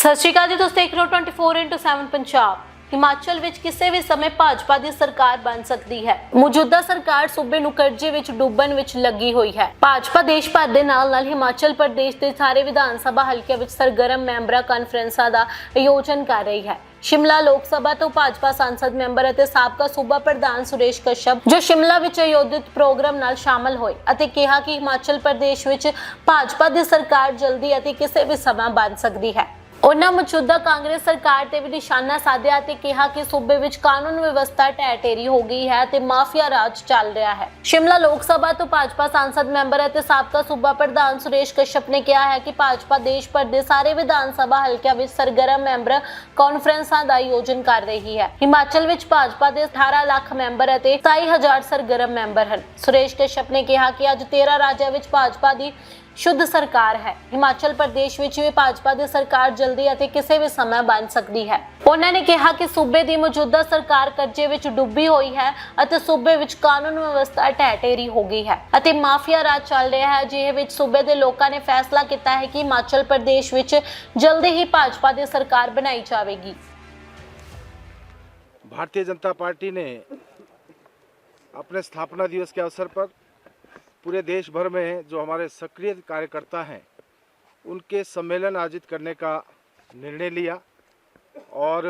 ਸਤਿ ਸ਼੍ਰੀ ਅਕਾਲ ਜੀ, ਤੁਸੀਂ ਦੇਖ ਰਹੇ ਹੋ 24x7 ਪੰਜਾਬ। ਹਿਮਾਚਲ ਵਿੱਚ ਕਿਸੇ ਵੀ ਸਮੇਂ ਭਾਜਪਾ ਦੀ ਸਰਕਾਰ ਬਣ ਸਕਦੀ ਹੈ। ਮੌਜੂਦਾ ਸਰਕਾਰ ਸੂਬੇ ਨੂੰ ਕਰਜ਼ੇ ਵਿੱਚ ਡੁੱਬਣ ਵਿੱਚ ਲੱਗੀ ਹੋਈ ਹੈ। ਭਾਜਪਾ ਦੇਸ਼ ਭਰ ਦੇ ਨਾਲ ਹਿਮਾਚਲ ਪ੍ਰਦੇਸ਼ ਦੇ ਸਾਰੇ ਵਿਧਾਨ ਸਭਾ ਹਲਕਿਆਂ ਵਿੱਚ ਸਰਗਰਮ ਮੈਂਬਰਾਂ ਕਾਨਫਰੰਸਾਂ ਦਾ ਆਯੋਜਨ ਕਰ ਰਹੀ ਹੈ। शिमला लोक सभा तो भाजपा सांसद मैंबर ਅਤੇ ਸਾਬਕਾ सूबा प्रधान सुरेश कश्यप जो शिमला ਵਿੱਚ ਆਯੋਜਿਤ ਪ੍ਰੋਗਰਾਮ ਨਾਲ ਸ਼ਾਮਲ ਹੋਏ ਅਤੇ ਕਿਹਾ ਕਿ ਹਿਮਾਚਲ ਪ੍ਰਦੇਸ਼ ਵਿੱਚ ਭਾਜਪਾ ਦੀ ਸਰਕਾਰ ਜਲਦੀ ਅਤੇ ਕਿਸੇ ਵੀ ਸਮਾਂ ਬਣ ਸਕਦੀ ਹੈ। ਉਹਨਾਂ ਮੌਜੂਦਾ ਕਾਂਗਰਸ ਸਰਕਾਰ ਤੇ ਵੀ ਨਿਸ਼ਾਨਾ ਸਾਧਿਆ ਤੇ ਕਿਹਾ ਕਿ ਸੂਬੇ ਵਿੱਚ ਕਾਨੂੰਨ ਵਿਵਸਥਾ ਢਹਿ ਢੇਰੀ ਹੋ ਗਈ ਹੈ ਤੇ ਮਾਫੀਆ ਰਾਜ ਚੱਲ ਰਿਹਾ ਹੈ। शिमला लोक सभा तो भाजपा सांसद मैंबर ਅਤੇ ਸਾਬਕਾ सूबा प्रधान सुरेश कश्यप ने कहा है कि भाजपा देश भर ਦੇ ਸਾਰੇ ਵਿਧਾਨ ਸਭਾ ਹਲਕਿਆਂ ਵਿੱਚ ਸਰਗਰਮ ਮੈਂਬਰ ਕਾਨਫਰੰਸਾਂ ਦਾ ਆਯੋਜਨ ਕਰ ਰਹੀ ਹੈ। ਹਿਮਾਚਲ ਵਿੱਚ ਭਾਜਪਾ ਦੇ 18 ਲੱਖ ਮੈਂਬਰ ਅਤੇ 27,000 ਸਰਗਰਮ ਮੈਂਬਰ ਹਨ। ਸੁਰੇਸ਼ ਕਸ਼ਯਪ ਨੇ ਕਿਹਾ ਕਿ ਅੱਜ 13 ਰਾਜਾਂ ਵਿੱਚ ਭਾਜਪਾ ਦੀ शुद्ध सरकार है। हिमाचल प्रदेश ਵਿੱਚ ਵੀ ਭਾਜਪਾ ਦੀ ਸਰਕਾਰ ਜਲਦੀ ਅਤੇ ਕਿਸੇ ਵੀ ਸਮੇਂ ਬਣ ਸਕਦੀ ਹੈ। ਉਹਨਾਂ ਨੇ ਕਿਹਾ ਕਿ ਸੂਬੇ ਦੀ ਮੌਜੂਦਾ ਸਰਕਾਰ ਕਰਜ਼ੇ ਵਿੱਚ ਡੁੱਬੀ ਹੋਈ ਹੈ ਅਤੇ ਸੂਬੇ ਵਿੱਚ ਕਾਨੂੰਨ ਵਿਵਸਥਾ ਢਹਿ ਢੇਰੀ ਹੋ ਗਈ ਹੈ ਅਤੇ ਮਾਫੀਆ ਰਾਜ ਚੱਲ ਰਿਹਾ ਹੈ। ਜਿਹੇ ਵਿੱਚ ਸੂਬੇ ਦੇ ਲੋਕਾਂ ਨੇ ਫੈਸਲਾ ਕੀਤਾ ਹੈ ਕਿ ਹਿਮਾਚਲ ਪ੍ਰਦੇਸ਼ ਵਿੱਚ ਜਲਦੀ ਹੀ ਭਾਜਪਾ ਦੀ ਸਰਕਾਰ ਬਣਾਈ ਜਾਵੇਗੀ। भारतीय जनता पार्टी ने अपने स्थापना दिवस के अवसर पर पूरे देश भर में जो हमारे सक्रिय कार्यकर्ता हैं उनके सम्मेलन आयोजित करने का निर्णय लिया और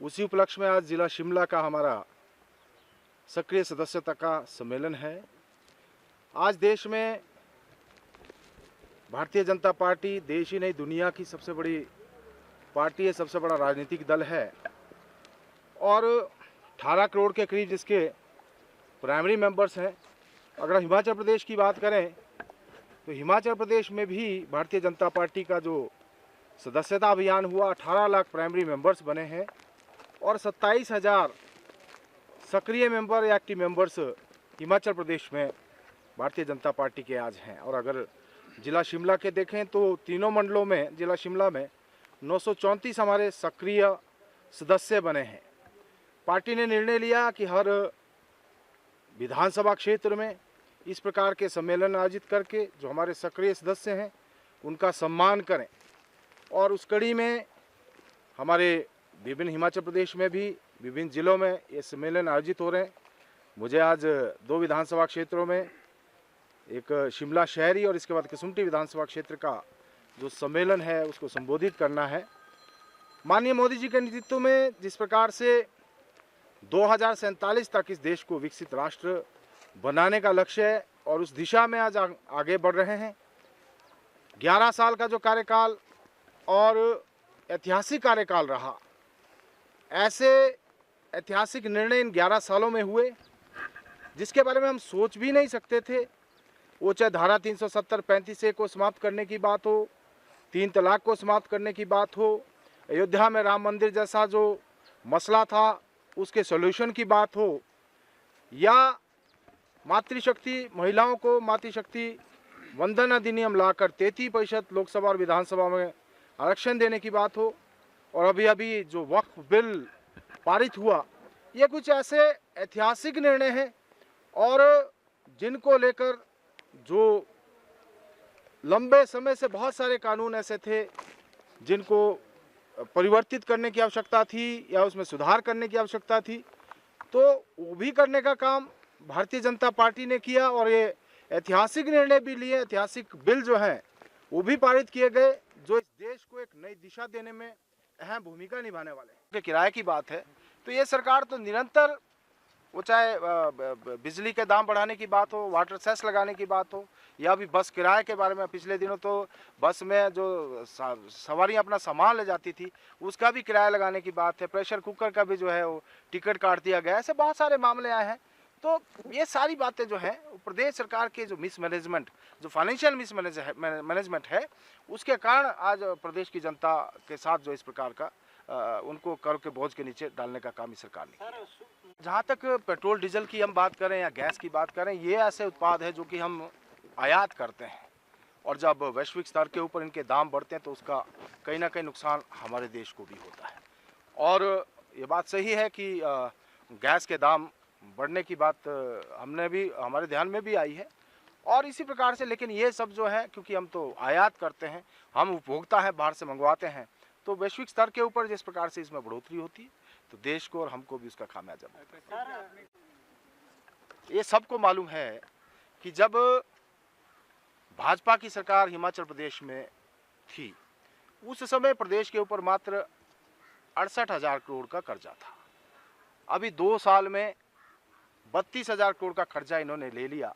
उसी उपलक्ष्य में आज जिला शिमला का हमारा सक्रिय सदस्यता का सम्मेलन है। आज देश में भारतीय जनता पार्टी देश ही नहीं दुनिया की सबसे बड़ी पार्टी है, सबसे बड़ा राजनीतिक दल है और 18 करोड़ के करीब जिसके प्राइमरी मेंबर्स हैं। अगर हिमाचल प्रदेश की बात करें तो हिमाचल प्रदेश में भी भारतीय जनता पार्टी का जो सदस्यता अभियान हुआ 18 लाख प्राइमरी मेंबर्स बने हैं और 27,000 सक्रिय मेंबर या एक्टिव मेंबर्स हिमाचल प्रदेश में भारतीय जनता पार्टी के आज हैं। और अगर जिला शिमला के देखें तो तीनों मंडलों में जिला शिमला में 934 हमारे सक्रिय सदस्य बने हैं। पार्टी ने निर्णय लिया कि हर विधानसभा क्षेत्र में इस प्रकार के सम्मेलन आयोजित करके जो हमारे सक्रिय सदस्य हैं उनका सम्मान करें और उस कड़ी में हमारे विभिन्न हिमाचल प्रदेश में भी विभिन्न ज़िलों में ये सम्मेलन आयोजित हो रहे हैं। मुझे आज 2 विधानसभा क्षेत्रों में एक शिमला शहरी और इसके बाद कसुम्पटी विधानसभा क्षेत्र का जो सम्मेलन है उसको संबोधित करना है। माननीय मोदी जी के नेतृत्व में जिस प्रकार से 2047 तक इस देश को विकसित राष्ट्र बनाने का लक्ष्य है और उस दिशा में आज आगे बढ़ रहे हैं। 11 साल का जो कार्यकाल और ऐतिहासिक कार्यकाल रहा, ऐसे ऐतिहासिक निर्णय इन 11 सालों में हुए जिसके बारे में हम सोच भी नहीं सकते थे। वो चाहे धारा 370 35A को समाप्त करने की बात हो, 3 तलाक को समाप्त करने की बात हो, अयोध्या में राम मंदिर जैसा जो मसला था उसके सॉल्यूशन की बात हो, या मातृशक्ति महिलाओं को मातृशक्ति वंदन अधिनियम लाकर 33% लोकसभा और विधानसभा में आरक्षण देने की बात हो, और अभी जो वक्फ बिल पारित हुआ, ये कुछ ऐसे ऐतिहासिक निर्णय हैं और जिनको लेकर जो लंबे समय से बहुत सारे कानून ऐसे थे जिनको परिवर्तित करने की आवश्यकता थी या उसमें सुधार करने की आवश्यकता थी, तो वो भी करने का काम भारतीय जनता पार्टी ने किया और ये ऐतिहासिक निर्णय भी लिए। ऐतिहासिक बिल जो हैं वो भी पारित किए गए जो इस देश को एक नई दिशा देने में अहम भूमिका निभाने वाले हैं। किराए की बात है तो ये सरकार तो निरंतर, वो चाहे बिजली के दाम बढ़ाने की बात हो, वाटर सेस लगाने की बात हो, या भी बस किराए के बारे में पिछले दिनों तो बस में जो सवारियां अपना सामान ले जाती थी उसका भी किराया लगाने की बात है। प्रेशर कुकर का भी जो है वो टिकट काट दिया गया। ऐसे बहुत सारे मामले आए हैं। तो ये सारी बातें जो हैं प्रदेश सरकार के जो मिसमैनेजमेंट, जो फाइनेंशियल मिसमैनेजमेंट है, उसके कारण आज प्रदेश की जनता के साथ जो इस प्रकार का उनको कर के बोझ के नीचे डालने का काम इस सरकार ने। जहाँ तक पेट्रोल डीजल की हम बात करें या गैस की बात करें, ये ऐसे उत्पाद है जो कि हम आयात करते हैं और जब वैश्विक स्तर के ऊपर इनके दाम बढ़ते हैं तो उसका कहीं ना कहीं नुकसान हमारे देश को भी होता है। और ये बात सही है कि गैस के दाम बढ़ने की बात हमने भी, हमारे ध्यान में भी आई है और इसी प्रकार से। लेकिन ये सब जो है, क्योंकि हम तो आयात करते हैं, हम उपभोक्ता हैं, बाहर से मंगवाते हैं, तो वैश्विक स्तर के ऊपर जिस प्रकार से इसमें बढ़ोतरी होती है तो देश को और हमको भी उसका खामियाजा मिलता है। ये सबको मालूम है कि जब भाजपा की सरकार हिमाचल प्रदेश में थी उस समय प्रदेश के ऊपर मात्र 68,000 करोड़ का कर्जा था। अभी 2 साल में 32,000 करोड़ का कर्जा इन्होंने ले लिया।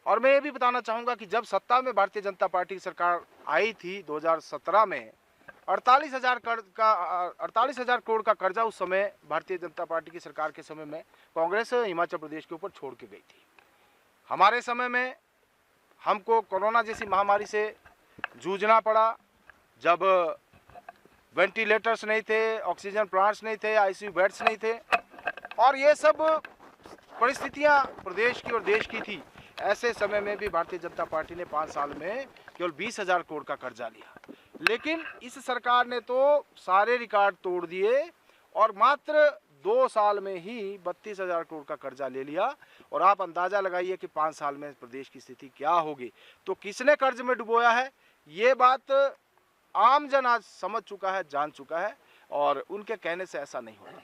और मैं ये भी बताना चाहूँगा कि जब सत्ता में भारतीय जनता पार्टी की सरकार आई थी 2017 में 48,000 करोड़ का कर्जा उस समय भारतीय जनता पार्टी की सरकार के समय में कांग्रेस हिमाचल प्रदेश के ऊपर छोड़ के गई थी। हमारे समय में हमको कोरोना जैसी महामारी से जूझना पड़ा, जब वेंटिलेटर्स नहीं थे, ऑक्सीजन प्लांट्स नहीं थे, आईसीयू बेड्स नहीं थे, और ये सब परिस्थितियां प्रदेश की और देश की थी। ऐसे समय में भी भारतीय जनता पार्टी ने 5 साल में केवल 20,000 करोड़ का कर्जा लिया। लेकिन इस सरकार ने तो सारे रिकॉर्ड तोड़ दिए और मात्र 2 साल में ही 32,000 करोड़ का कर्जा ले लिया। और आप अंदाजा लगाइए कि 5 साल में प्रदेश की स्थिति क्या होगी। तो किसने कर्ज में डुबोया है, ये बात आम जन आज समझ चुका है, जान चुका है, और उनके कहने से ऐसा नहीं होगा।